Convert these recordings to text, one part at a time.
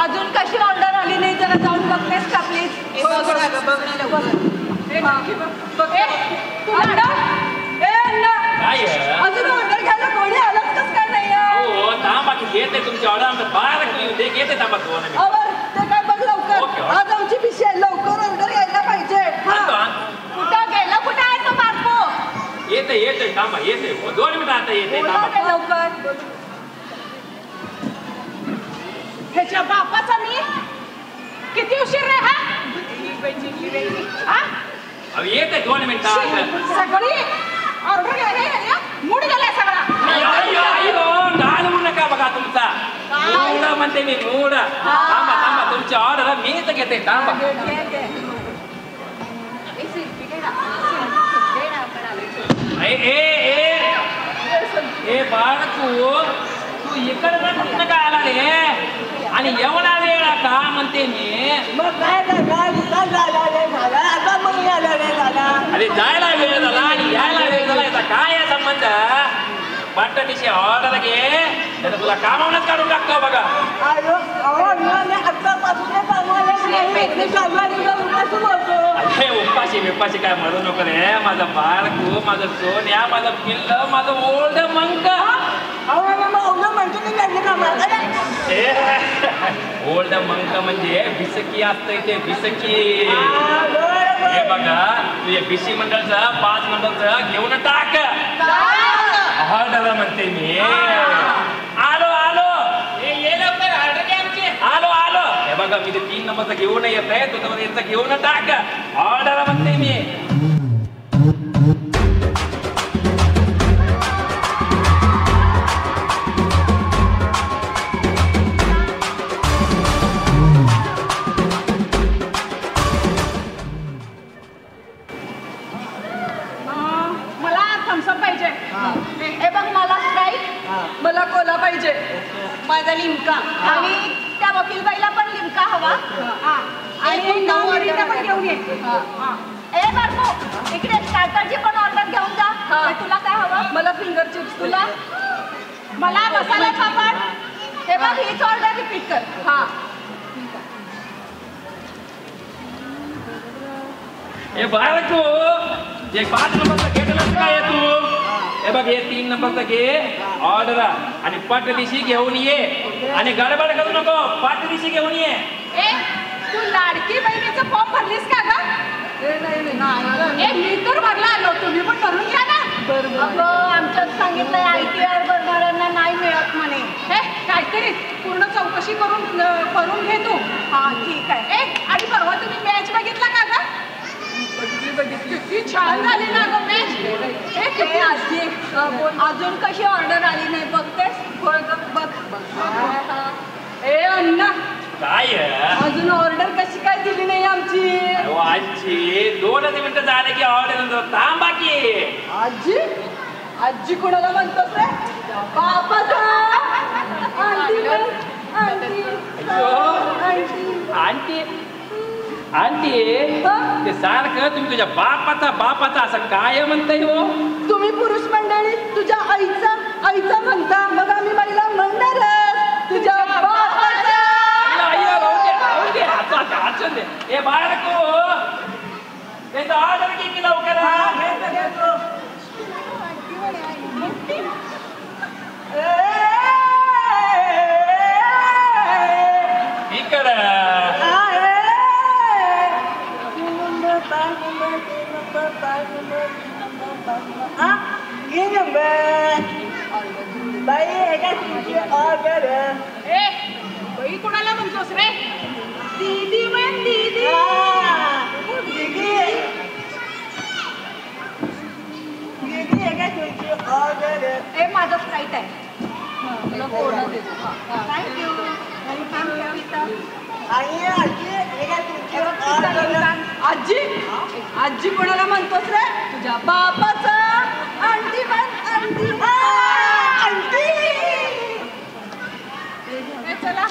अजून कशी ऑर्डर आली नाही जरा जाऊन बघतेस का प्लीज? अजून ऑर्डर घ्यायला कोणी आलंच कस काय नाही? येते तुमची ऑर्डर बाहेर येते ते काय बघ लवकर. आज आमची पिशी आहे, लवकर ऑर्डर यायला पाहिजे. कुठं गेला? कुठं आहे तो बारको? येते येते थांबा येते 2 मिनिटं आता येते लवकर. ह्याच्या बापाचा मी किती उशीर रे? येते 2 मिनिटं. सगळी ऑर्डर घ्यायला मूड गेलाय सगळा. डाल म्हणू नका बघा तुमचा मूड म्हणते मी मूड. थांबा थांबा तुमची ऑर्डर मीच घेते थांबा. ए बाळकू तू इकडे कुठं काय आला रे? आणि एवढा वेळ का म्हणते मी? अरे जायला वेळ झाला आणि यायला वेळ झाला. याचा काय आहे संबंध? बटाट्याची ऑर्डर घे तर तुला कामावूनच काढून टाकतो बघा. अरे उपाशी बिपाशी काय म्हणू नको रे माझं बाळकू, माझं सोन्या, माझं पिल्ल, माझं ओल्ड मंक. ओल्ड मंक म्हणजे बिसकी असतंय ते बिसकी. हे बघा तुझे बिशी मंडळचं 5 नंबरचं घेऊन टाक. ऑर्डर म्हणते मी. आलो आलो ये लवकर ऑर्डर घ्या आमची. आलो आलो. हे बघा मी ते 3 नंबरचं घेऊन येत आहे, तू तर याचं घेऊन टाक. ऑर्डर म्हणते मी. मला कोला पाहिजे. माझा लिमका. आणि त्या वकीलबाईला पण लिमका हवा. आणि नवरीला पण घेऊन ये. ए बारको इकडे स्टार्टरची पण ऑर्डर घेऊन जा. तुला काय हवं? मला फिंगर चिप्स. तुला? मला मसाला पापड. हे बघ हीच ऑर्डर रिपीट कर. हे बाळकू जे 5 नंबरचं घेतलं काय तू? हे बघ हे 3 नंबरचं घे ऑर्डर आणि पटदिशी घेऊन ये. आणि गडबड करू नको, पटदिशी घेऊन ये. तू लाडकी बहिणीचं फॉर्म भरलीस का ग? मी तर भरला आलो, तुम्ही पण भरून घ्या ना. अगं आमच्यात सांगितलंय ITR भरणाऱ्यांना नाही मिळत म्हणे. काहीतरी पूर्ण चौकशी करून घे तू. ठीक आहे. आणि परवा तुम्ही मॅच बघितला का ग? किती छान झाली ना ग मॅच. अजून कशी ऑर्डर आली नाही बघतेस? बघ. अण्णा काय अजून ऑर्डर कशी काय दिली नाही आमची? आजची 2 मिनिटं झाले की ऑर्डर थांबा की. आजी आजी कोणाला म्हणतोस रे? बापाचा. आंटी आंटी ते सारखं तुम्ही तुझ्या बापाचा असं काय म्हणताय हो? तुम्ही पुरुष मंडळी तुझ्या आईचा म्हणता, मग आम्ही महिला म्हणणारच तुझ्या बापाचा. हे बाळको त्याचा ऑर्डर किती लवकर इकडं. बाई कोणाला म्हणतोस रे? दीदी म्हण दीदी. माझं स्प्राईट आहे. थँक्यू. आजी आजी कोणाला म्हणतोस रे? तुझ्या बापाचा अंटी चला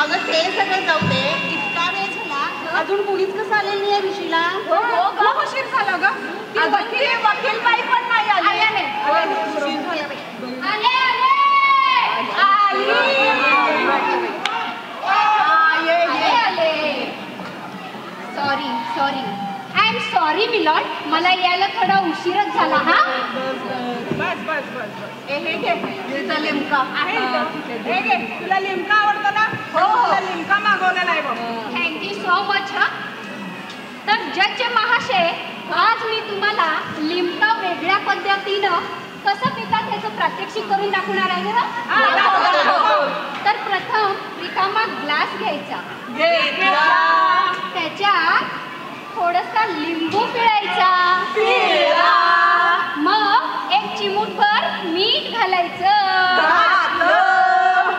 अगं ते सगळं जाऊ दे, इतका वेळ झाला अजून मुलीच कसं आलेली नाही ऋषीला? खूप उशीर झाला ग. वकील बाई पण नाही आली. Sorry I am sorry milord, मला यायला थोडा उशीरच झाला. हा हे घे तुझा लिमका आहे. हे घे, तुला लिमका आवडतो ना? हो तुला लिमका मागवलेला आहे बघ. Thank you so much. हा तर जज महाशय, आज मी तुम्हाला लिमका वेगळ्या पद्धतीनं कसं पितात ह्याचं प्रात्यक्षिक करून दाखवणार आहे ना. तर प्रथम रिकामा ग्लास घ्यायचा, त्याच्यात थोडंसं लिंबू पिळायचा, मग एक चिमूटभर मीठ घालायचं,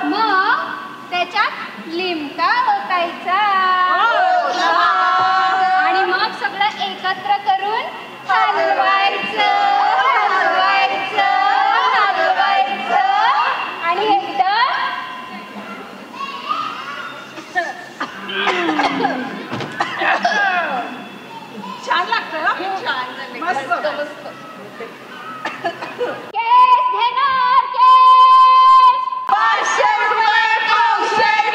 मग त्याच्यात लिमका ओतायचा आणि मग सगळं एकत्र करून हलवायचं आणि एकदम छान लागतं. छान मस्त. केस घेणार, केस 500 रुपये पावशेर.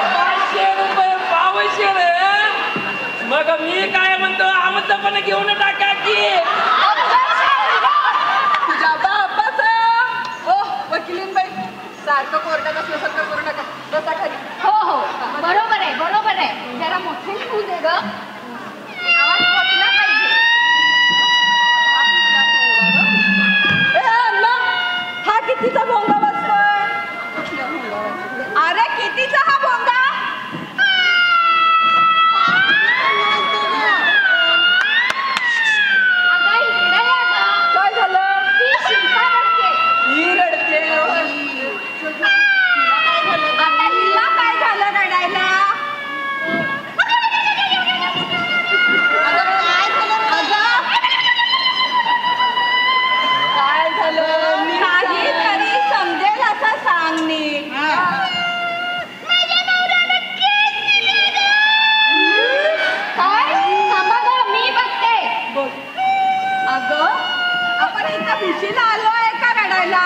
500 रुपये पावशेर. मग मी काय म्हणतो, आमचं पण घेऊन टाका की. तुझ्या बापाचा. ओ वकिलीनबाई, सारखं कोर्टात असल्यासारखं करू नका. बसा खाली. हो बरोबर आहे. जरा मोठ्याने होऊ दे ग, आवाज पोचला पाहिजे. हा कितीचा भोंगा वाजतोय? अरे कितीचा हा भोंगा? अगं इकडे या ग. काय झालं? ती शिल्पा रडते. ही रडते. आता हिला काय झालं रडायला? काय झालं? काहीतरी समजेल असं सांग नीट. काय? थांबा ग, मी बघते. अगं आपण इथं भिशीला आलोय का रडायला?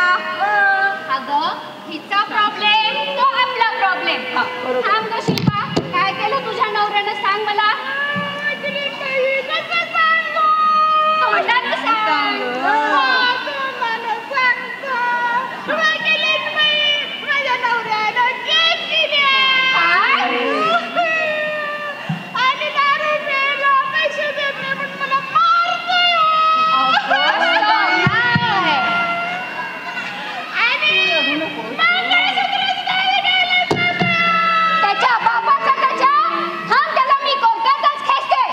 अगं हिचा प्रॉब्लेम तो आपला प्रॉब्लेम. थांब ग शिल्पा, काय केलं तुझ्या नवऱ्यानं सांग मला. तोंडानं सांग. त्याच्या बापाचा त्याच्या हा त्याला मी कोर्टातच खेचते.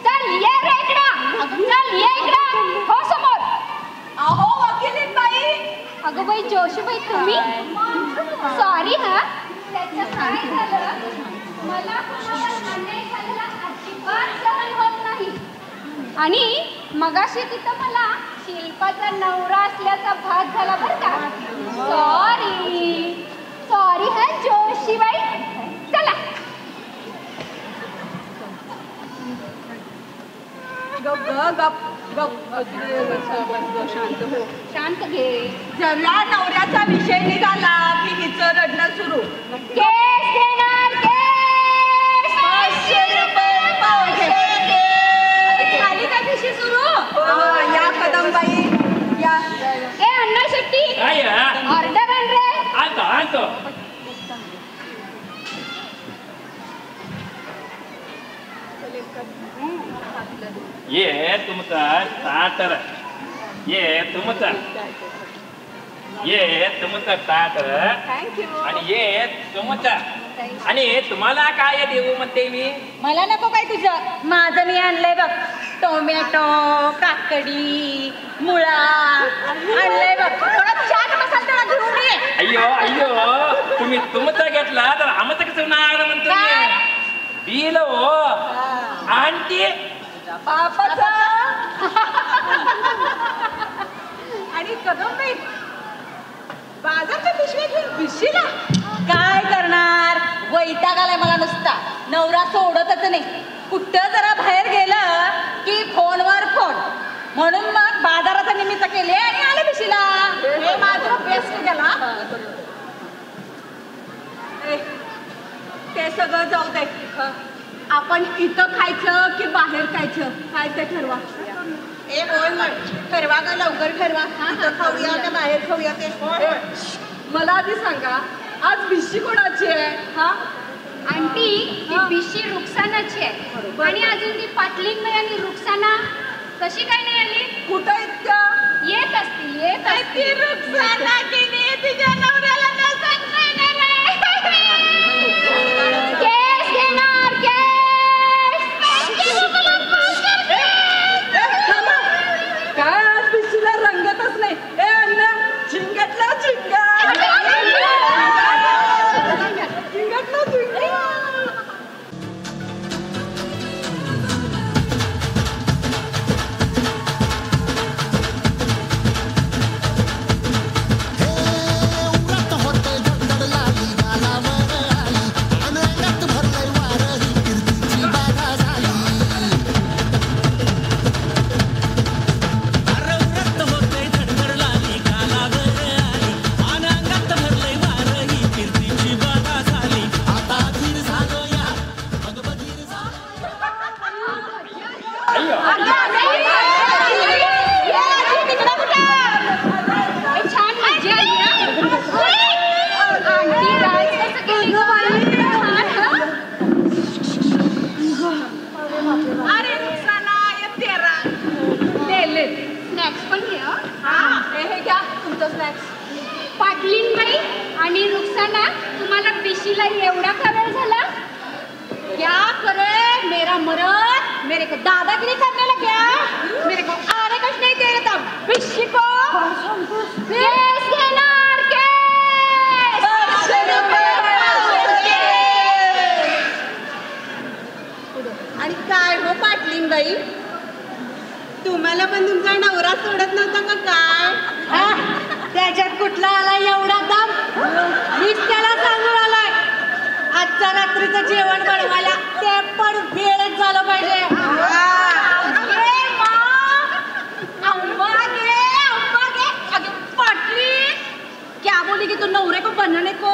चल ये रे इकडं, चल ये इकडं, हो समोर. अहो वकिलीनबाई. अगं बाई जोशीबाई, तुम्ही सॉरी. हा त्याचं काय झालं, मला कुणाला अन्याय झालेला अजिबात सहन होत नाही. आणि मगाशी तिथं मला शिल्पाचा नवरा असल्याचा भास झाला बरं का. सॉरी हा जोशीबाई. चला शांत घे. जरा नवऱ्याचा विषय निघाला की हिचं रडणं सुरू. केस देणार, केस 500 रुपये पावशेर. झाली का भिशी सुरू? या कदमबाई या. ए अण्णा शेट्टी, काय ऑर्डर आण रे. आणतो. ये तुमचा ताटर, ये तुमचा ताटर थँक्यू. आणि ये तुमचा ताई. आणि तुम्हाला काय देऊ म्हणते मी? मला नको काय तुझं. माझं मी आणलंय बघ. टोमॅटो, काकडी, मुळा आणलंय बघ. थोडा चाट मसाला त्याला घेऊन ये. अय्यो तुम्ही तुमचा घेतला तर आमचं कसं नाही म्हणतो मी. दिलं हो आंटी बापाचा. आणि कदम बाजारच्या पिशव्या घेऊन भिशीला काय करणार. वैताग आलाय मला नुसता. नवरा सोडतच नाही. कुठं जरा बाहेर गेलं की फोनवर फोन. म्हणून मग बाजाराचा निमित्त केले आणि आले भिशीला. हे माझं बेस्ट गेला. ते सगळं जाऊ दे. आपण इथं खायचं की बाहेर खायचं काय ते ठरवा. ए बोल मग. ठरवा का लवकर ठरवा. इथं खाऊया का बाहेर खाऊया ते. मला आधी सांगा आज भिशी कोणाची आहे? हा आंटी ती बिशी रुक्सानाची आहे. आणि अजून ती पाटलिंगबाई आणि रुक्साना कशी काय नाही आली? कुठं इतक्या येत असतील येत असतील. रुक्साना तिने तिच्या नवऱ्याला न सांगता येणार आहे. केस घेणार केस. काय आज भिशीला रंगतच नाही. ए अण्णा झिंगटला झिंगा. झिंगटला झिंगा. छान मजा आली ना. आंटी डान्स कसं केली अरे रुक्साना ये तेरा. ले स्नॅक्स पण घे. हे घ्या तुमचं स्नॅक्स. पाटलीनबाई आणि रुक्साना तुम्हाला बिशीला एवढा का वेळ झाला? क्या करे मेरा मर्द मेरे को दादागिरी करने लग गया. मेरे को आने कुछ नहीं दे रहा था. भिशी को केस घेणार केस. आणि काय हो पाटलीनबाई तुम्हाला पण तुमचा नवरा सोडत नव्हता का काय? त्याच्यात कुठला आला एवढा दम. मीच त्याला सांगून आलाय आजच्या रात्रीचं जेवण बनवायला. ते पण वेळच झालं पाहिजे. क्या बोली की तू नवरे को बनने को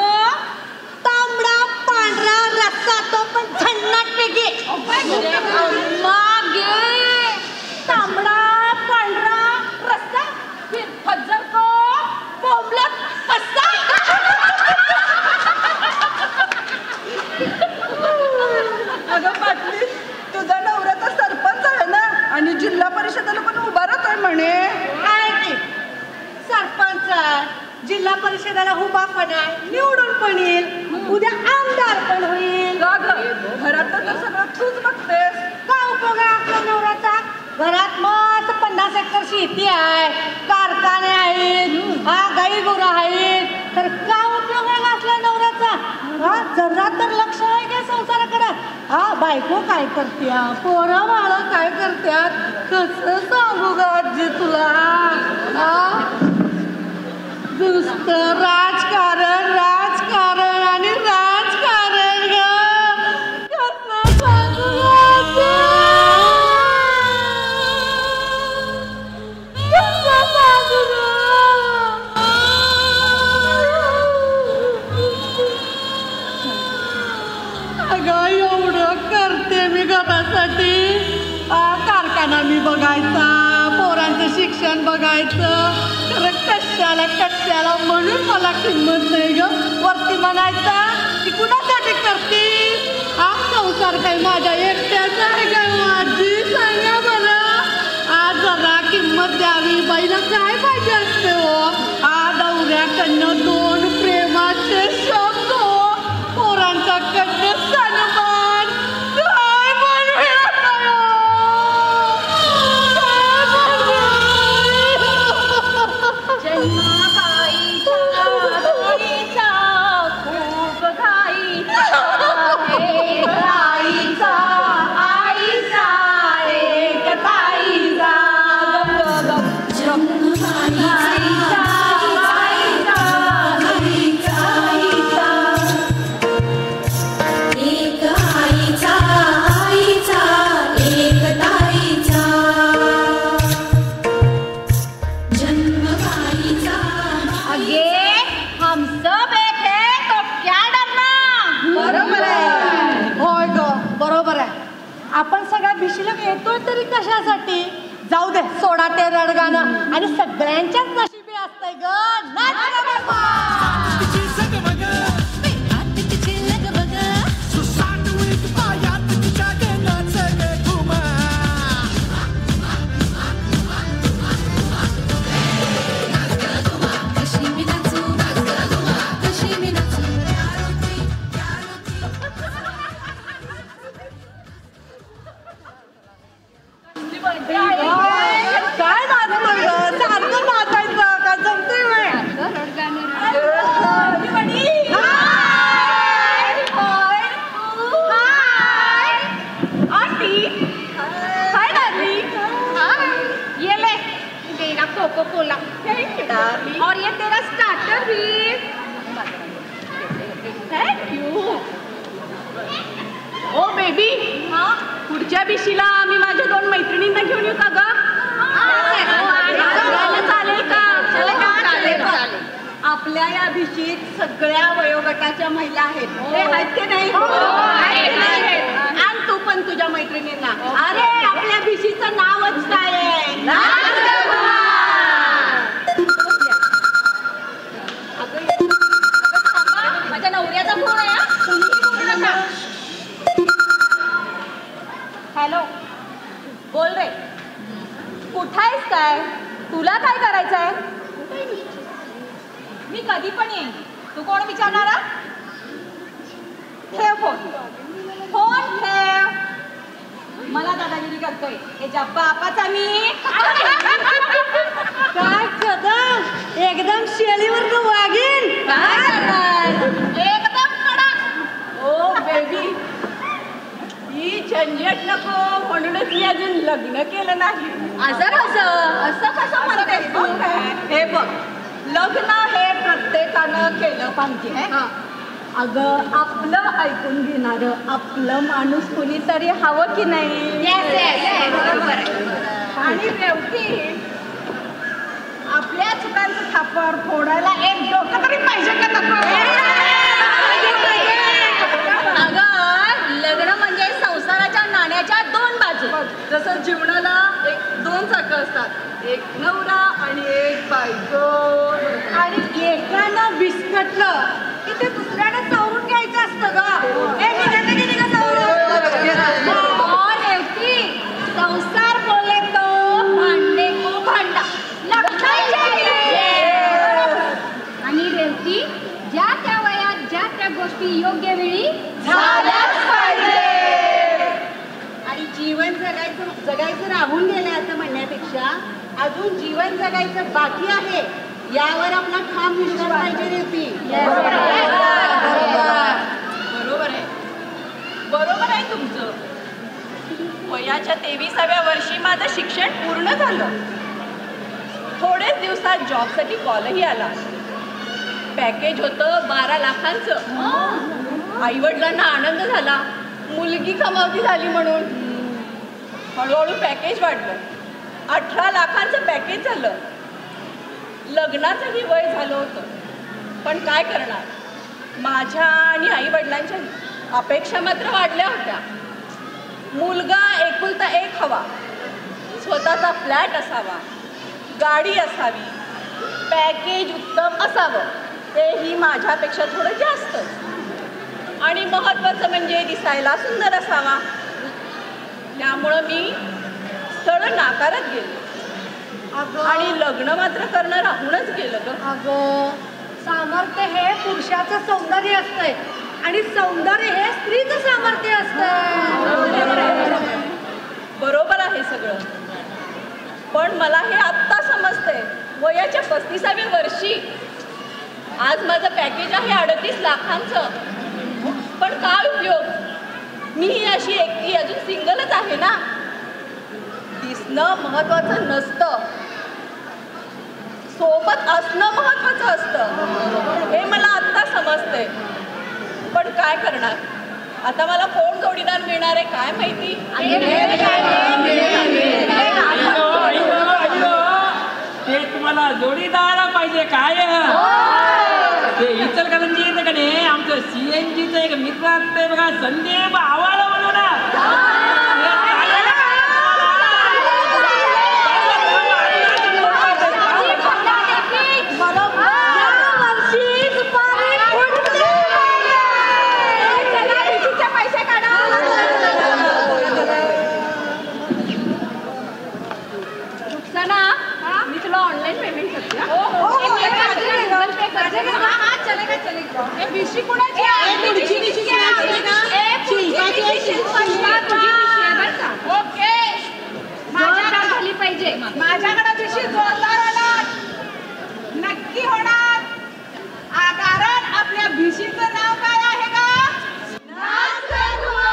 तांबडा पांढरा रस्सा तो पण झन्नाट पैकी. तांबडा पांढरा रस्सा फिर फज्जर को बोबलत फस्सा. अगं पाटली तुझा नवरा तर सरपंच आहे ना आणि जिल्हा परिषदेला पण उभा राहतोय म्हणे. काय की सरपंच जिल्हा परिषदेला उभा पण आहे. निवडून पण येईल. उद्या आमदार पण होईल. घरात तर सगळं तूच बघतेस. काय उपयोग आहे आपल्या नवऱ्याचा? घरात मस्त 50 एकर शेती आहे. कारखाने आहेत. गाई गुरं आहेत. तर काय उपयोग आहे आपल्या नवऱ्याचा? जरा तर लक्ष आहे का संसाराकडे? बायको काय करत्या? पोरं बाळं काय करत्यात? कसं सांगू ग आजी तुला? नुसतं राजकारण राजकारण आणि राजकारण ग. कसं सांगू आजी? कसं सांगू ग? अगं एवढं करते मी घरासाठी. कारखाना मी बघायचा. पोरांचं शिक्षण बघायचं. कशाला म्हणून मला किंमत नाही ग. वरती म्हणायचा की कुणासाठी करते? हा संसार काही माझ्या एकट्याचा आहे का माझी? सांगा मला. आज जरा किंमत द्यावी. बाईला काय पाहिजे असते हो? नवऱ्याकडनं 2 प्रेमाचे शब्द हो. पोरांचा भिशीला येतोय तरी कशासाठी? जाऊ दे, सोडा ते रडगाणं आणि सगळ्यांच्याच नशिबी असतंय ग. नाच ग बाबा. काय नाचतोय ग? सारखं नाचायचं काय जमतंय व्हय? कोला और ये तेरा स्टार्टर भी. Thank you. ओ बेबी, पुढच्या भिशीला मी माझ्या 2 मैत्रिणींना घेऊन येऊ का ग? चालेल का? आपल्या या भिशीत सगळ्या वयोगटाच्या महिला आहेत. हे आहेत की नाही? आणि तू पण तुझ्या मैत्रिणींना. अरे आपल्या भिशीचं नावच काय आहे? माझ्या नवऱ्याचा फोन आहे. हॅलो, बोल रे. कुठं आहेस काय? तुला काय करायचंय? मी कधी पण येईन. तू कोण विचारणारा? ठेव फोन. फोन ठेव. मला दादागिरी करतोय. हे जब्बा आपाचा मी. काय कदम, एकदम शेळीवर तू वागीन. काय करणार? एकदम कडक. ओ बेबी, ही झंझट नको म्हणूनच मी अजून लग्न केलं नाही. असं कसं म्हणतेस तू? हे बघ, लग्न हे प्रत्येकानं केलं पाहिजे. अगं, आपलं ऐकून घेणारं आपलं माणूस कुणीतरी हवं की नाही? आणि रेवती, आपल्या चुकांचं खापर फोडायला एक डोकं तरी पाहिजे का नको? अगं, लग्न म्हणजे संसाराच्या नाण्याच्या 2 बाजू. जसं जीवनाला 2 चाकं असतात, एक नवरा आणि एक बायको. आणि एकानं विस्कटलं की ते दुसऱ्यानं सावरून घ्यायचं असतं ग. हे निघालं की निघा रेवती, संसार बोले तो भांडे को भांडा. आणि रेवती, ज्या त्या वयात ज्या त्या गोष्टी योग्य वेळी झाल्याच पाहिजे. आणि जीवन जगायचं राहून गेलं असं म्हणण्यापेक्षा अजून जीवन जगायचं बाकी आहे यावर आपला ठाम विश्वास पाहिजे रेवती. बरोबर आहे तुमचं. वयाच्या 23व्या वर्षी माझं शिक्षण पूर्ण झालं. थोडेच दिवसात जॉबसाठी कॉलही आला. पॅकेज होतं 12 लाखांचं. आईवडिलांना आनंद झाला, मुलगी कमावती झाली म्हणून. हळूहळू पॅकेज वाढलं. 18 लाखांचं पॅकेज झालं. लग्नाचंही वय झालं होतं. पण काय करणार, माझ्या आणि आईवडिलांच्या अपेक्षा मात्र वाढल्या होत्या. मुलगा एकुलता एक हवा, स्वतःचा फ्लॅट असावा, गाडी असावी, पॅकेज उत्तम असावं, तेही माझ्यापेक्षा थोडं जास्त. आणि महत्त्वाचं म्हणजे दिसायला सुंदर असावा. त्यामुळं मी स्थळ नाकारत गेले आणि लग्न मात्र करणं राहूनच गेलं ग. अगं, सामर्थ्य हे पुरुषाचं सौंदर्य असतंय आणि सौंदर्य हे स्त्रीचं सामर्थ्य असतं. बरोबर आहे सगळं, पण मला हे आत्ता समजतंय. वयाच्या 35व्या वर्षी आज माझं पॅकेज आहे 38 लाखांचं. पण काय उपयोग, मी ही अशी एकटी अजून सिंगलच आहे ना. दिसणं महत्वाचं नसतं, सोबत असणं महत्वाचं असतं. हे मला आत्ता समजतंय. पण काय करणार, आता मला कोण जोडीदार मिळणार आहे काय माहिती. ते तुम्हाला जोडीदार पाहिजे काय? ते इचलकरंजी येतं का नाही, आमचं CNGचं एक मित्र असते बघा, संदीप आवाळ म्हणून. नक्की हे भिशी कुणाची आहे? पुढची भिशी कुणाची आहे ना? शिल्पाची आहे, शिल्पाची. ओके जोरदार झाली पाहिजे. माझ्याकडे भिशी जोरदार होणार, नक्की होणार. कारण आपल्या भिशीचं नाव काय आहे का? नाच गंगवा.